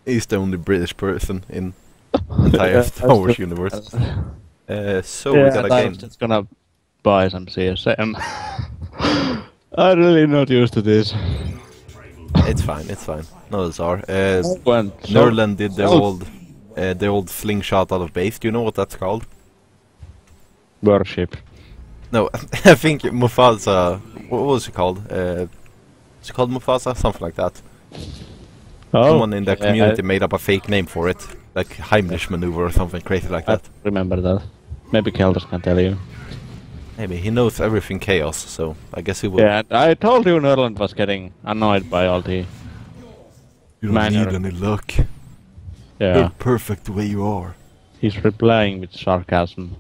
He's the only British person in the entire Star Wars universe. So we got a game. I'm just gonna buy some CSM. I'm really not used to this. It's fine, it's fine. No, it's are. Nurland did the old slingshot out of base. Do you know what that's called? Worship. No, I think Mufasa. What was it called? Is it called Mufasa? Something like that. Oh, someone in the community made up a fake name for it, like Heimlich maneuver or something crazy like that. I remember that. Maybe Kelders can tell you. Maybe he knows everything chaos, so I guess he will. Yeah, I told you Nurland was getting annoyed by all the. You don't need any luck. Yeah. You're perfect the way you are. He's replying with sarcasm.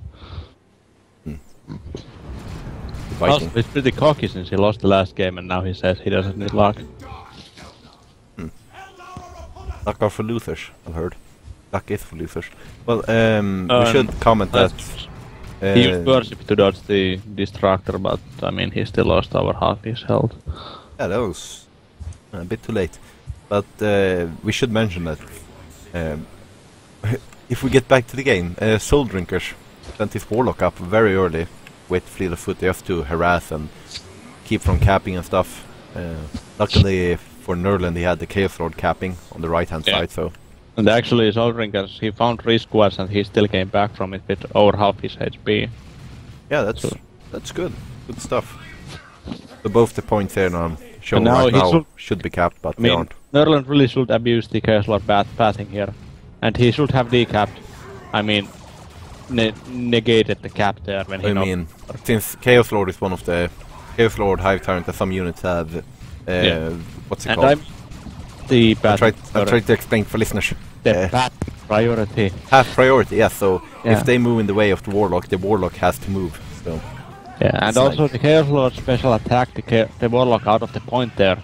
Also, he's pretty cocky since he lost the last game and now he says he doesn't need luck. Luck are for losers, I've heard. Luck is for losers. Well, we should comment that... he used worship to dodge the Destructor, but I mean he still lost over half his health. Yeah, that was a bit too late. But we should mention that if we get back to the game, Soul Drinkers sent his Warlock up very early with fleet of foot just to harass and keep from capping and stuff. Luckily for Nurland he had the Chaos Lord capping on the right hand side, so... And actually Soul Drinkers, he found 3 squads and he still came back from it with over half his HP. Yeah, that's good. Good stuff. So both the points here now shown right now should be capped, but they aren't. Nurland really should abuse the Chaos Lord pathing here. And he should have decapped. I mean, negated the cap there when he... I mean, since Chaos Lord is one of the... Chaos Lord, Hive Tyrant, that some units have... what's it called? The I tried to explain for listeners. The path priority. Path priority, yeah, so if they move in the way of the Warlock has to move, so... Yeah, and also the Chaos Lord special attack the Warlock out of the point there.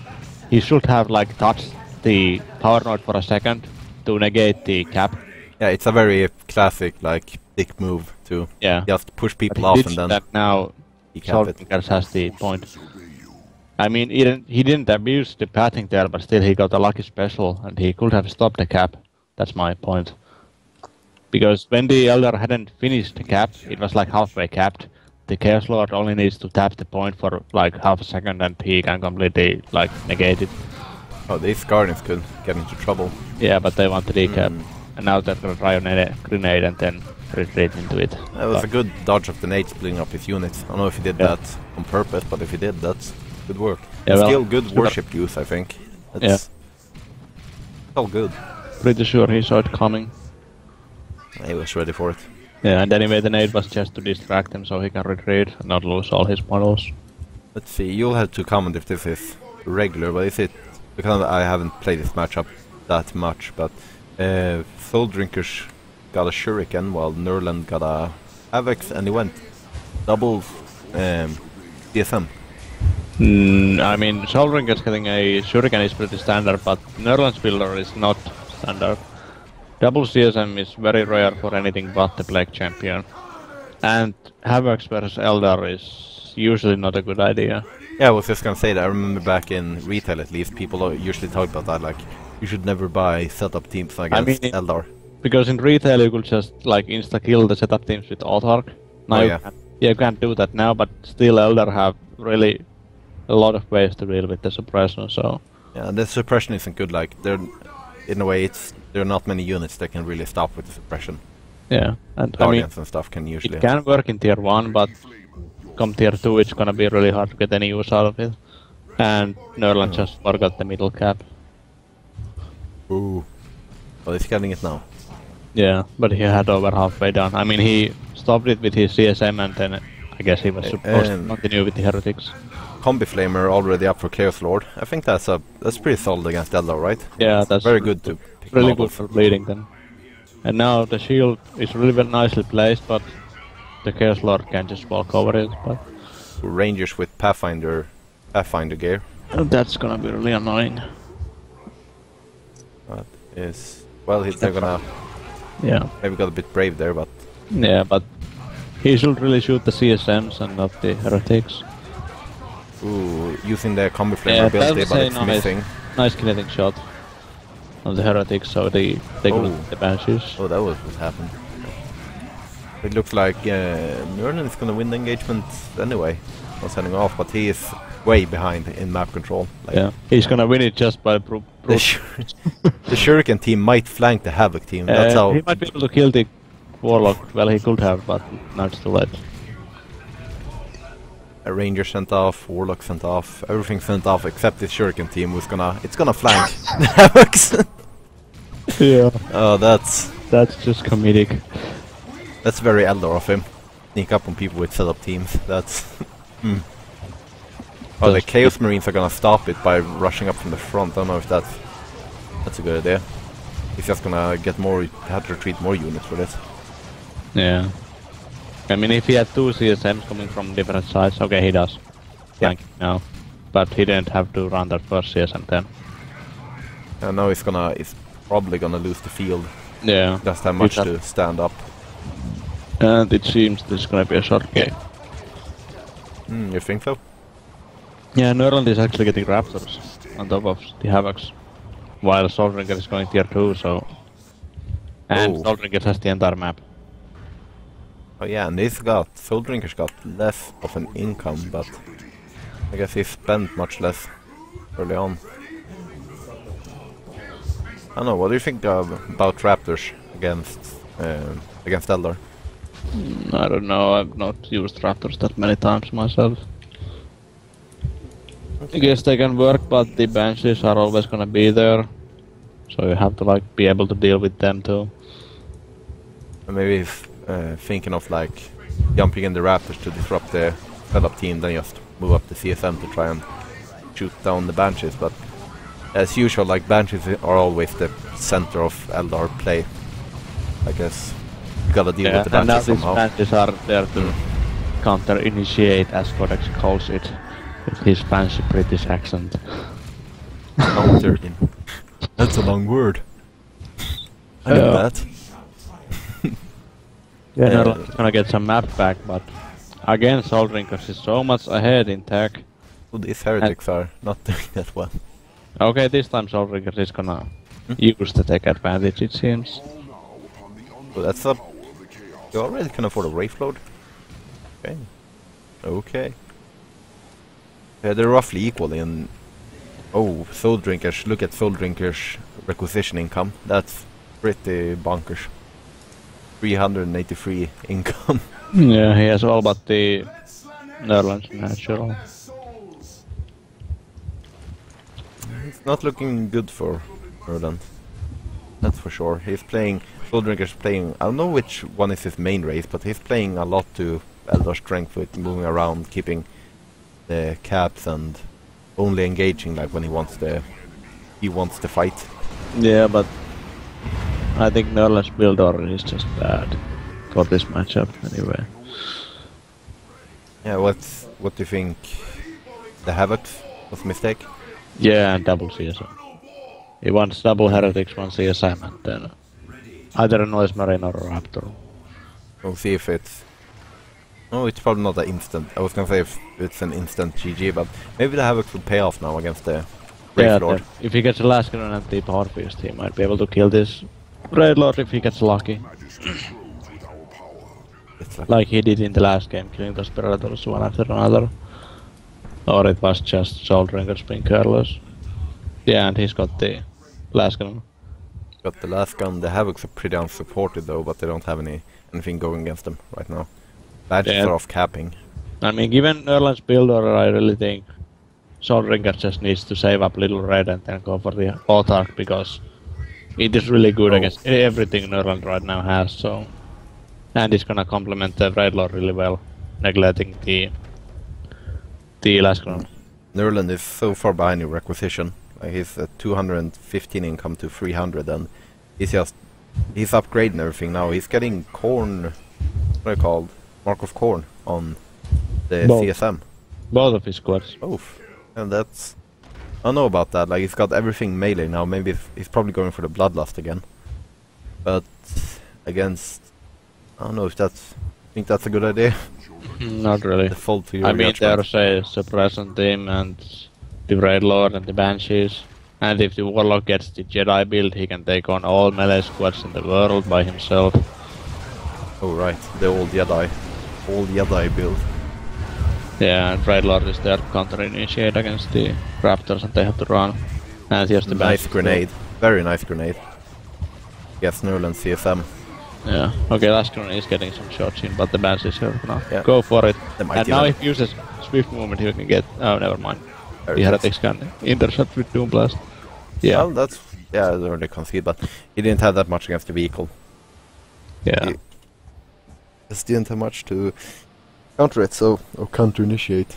He should have like touched the Power Node for a second to negate the cap. Yeah, it's a very classic, like, dick move to just push people off and then... that now Soul Drinkers has the point. I mean, he didn't abuse the pathing there, but still he got a lucky special, and he could have stopped the cap. That's my point. Because when the Elder hadn't finished the cap, it was like halfway capped. The Chaos Lord only needs to tap the point for like half a second, and he can completely like negate it. Oh, these Guardians could get into trouble. Yeah, but they want to decap, and now they're gonna try a grenade and then retreat into it. That was a good dodge of the nade splitting up his units. I don't know if he did that on purpose, but if he did, that's good work. Yeah, still good worship use, I think. It's all good. Pretty sure he saw it coming. He was ready for it. Yeah, and anyway the nade was just to distract him so he can retreat and not lose all his models. Let's see, you'll have to comment if this is regular, but is it... Because I haven't played this matchup that much, but Soul Drinkers got a Shuriken while Nurland got a Avex and he went double DSM. I mean, Soul Drinkers getting a Shuriken is pretty standard, but Nurland's builder is not standard. Double CSM is very rare for anything but the Plague Champion. And Havoc versus Eldar is usually not a good idea. Yeah, I was just gonna say that. I remember back in retail at least, people usually talk about that, like, you should never buy setup teams against Eldar. Because in retail you could just, like, insta-kill the setup teams with Autarch. Now you can't do that now, but still Eldar have really a lot of ways to deal with the suppression, so... Yeah, the suppression isn't good, like, in a way there are not many units that can really stop with the suppression. Yeah, and Guardians and stuff can usually... It can work in tier 1, but come tier 2 it's gonna be really hard to get any use out of it. And Nurland just forgot the middle cap. Ooh. Well, he's getting it now. Yeah, but he had over halfway done. I mean, he stopped it with his CSM and then I guess he was supposed to continue with the Heretics. Combi Flamer already up for Chaos Lord. I think that's pretty solid against Eldar, right? Yeah, that's very good to pick really good for bleeding then. And now the shield is really well nicely placed, but the Chaos Lord can just walk over it. But Rangers with Pathfinder gear. That's gonna be really annoying. That is they're gonna maybe got a bit brave there, but but he should really shoot the CSMs and not the Heretics. Ooh, using the Combi Flamer ability, but it's missing. Nice kinetic shot. on the heretics, so they couldn't the banshees. Oh, that was what happened. It looks like Nurland is gonna win the engagement anyway. Not sending off, but he is way behind in map control. Like, yeah, he's gonna win it just by the Shuriken team might flank the Havoc team. That's how he might be able to kill the Warlock. Well, he could have, but now it's too late. A Ranger sent off, Warlock sent off, everything sent off except the Shuriken team who's gonna flank the Havocs. Yeah. Oh, that's just comedic. That's very Eldar of him. Sneak up on people with setup teams. That's Oh, the Chaos Marines are gonna stop it by rushing up from the front. I don't know if that's a good idea. He's just gonna get more, have to retreat more units for this. Yeah. I mean, if he had 2 CSMs coming from different sides, okay, he does. Yeah. No. But he didn't have to run that first CSM then. And now he's probably gonna lose the field. Yeah. Doesn't have much to stand up. And it seems this is gonna be a short game. You think so? Yeah, Nurland is actually getting Raptors on top of the Havocs. While Soulbringer is going tier 2, so... And Soulbringer has the entire map. Oh yeah, and Soulbrinker's got less of an income, but I guess he spent much less early on. I don't know, what do you think about Raptors against Eldar? I don't know, I've not used Raptors that many times myself. I guess they can work, but the Banshees are always gonna be there. So you have to like be able to deal with them too. Maybe if thinking of like jumping in the Raptors to disrupt the setup team, then just move up the CSM to try and shoot down the Banshees, but as usual, like Banshees are always the center of Eldar play. I guess you gotta deal with the Banshees somehow. And now these Banshees are there to counter-initiate, as Codex calls it, with his fancy British accent. Counter. That's a long word. I know that. Yeah, Nurland's gonna get some map back, but again, Soulbringer is so much ahead in tech. Well, these heretics are not doing that well. Okay, this time Soulbringer is gonna use the tech advantage, it seems. Well, that's a... You already can afford a Wraith Load? Okay. Okay. Yeah, they're roughly equal in... Oh, Soul Drinkers. Look at Soul Drinkers' requisition income. That's pretty bonkers. 383 income. Yeah, he has all but the Nurland's natural. It's not looking good for Nurland. That's for sure. He's playing... Soul Drinker's playing... I don't know which one is his main race, but he's playing a lot to Eldar strength with moving around, keeping the caps and only engaging like when he wants to fight. Yeah, but I think Nurland's build order is just bad for this matchup anyway. Yeah, what do you think? The Havoc was a mistake? Yeah, and double CSM. He wants double Heretics, one CSM, and then either a Noise Marine or a Raptor. We'll see if it's... No, it's probably not an instant. I was gonna say if it's an instant GG, but maybe the Havoc will pay off now against the Wraith Lord. If he gets a last gun and the Power Fist, he might be able to kill this Wraith Lord if he gets lucky. Like he did in the last game, killing those Predators one after another. Or it was just Soul Drinkers being careless. Yeah, and he's got the last gun. Got the last gun. The Havocs are pretty unsupported though, but they don't have anything going against them right now. Badges are off capping. I mean, given Nurland's build order, I really think Soul Drinker just needs to save up Little Red and then go for the Autarch, because it is really good against everything Nurland right now has, so... And it's gonna complement the Wraith Lord really well, neglecting the last gun. Nurland is so far behind in requisition. Like he's at 215 income to 300, and he's upgrading everything now. He's getting corn, what are they called? Mark of Corn on the CSM. Both of his squads. Both. And that's... I don't know about that, like he's got everything melee now. Maybe he's probably going for the Bloodlust again. But against... I don't know if that's... I think that's a good idea. Not really. Default to your I mean, judgment. there's a Suppressant team and the Wraith Lord and the Banshees. And if the Warlock gets the Jedi build, he can take on all melee squads in the world by himself. Oh right, the old Jedi build. Yeah, and Raidlord is there to counter-initiate against the Raptors and they have to run. And here's the nice grenade. Very nice grenade. Yes, Nurland CSM. Yeah, okay, last grenade is getting some shots in, but the Banshee is here for now. Yeah. Go for it. And now if he uses swift movement, he can get... Oh, never mind. The Heretics can intercept with Doom Blast. Yeah. Well, that's... Yeah, I already concede, but he didn't have that much against the vehicle. Yeah. He just didn't have much to counter it, so... Or counter-initiate.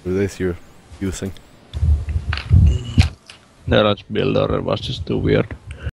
What is you're using? Nurland's build order was just too weird.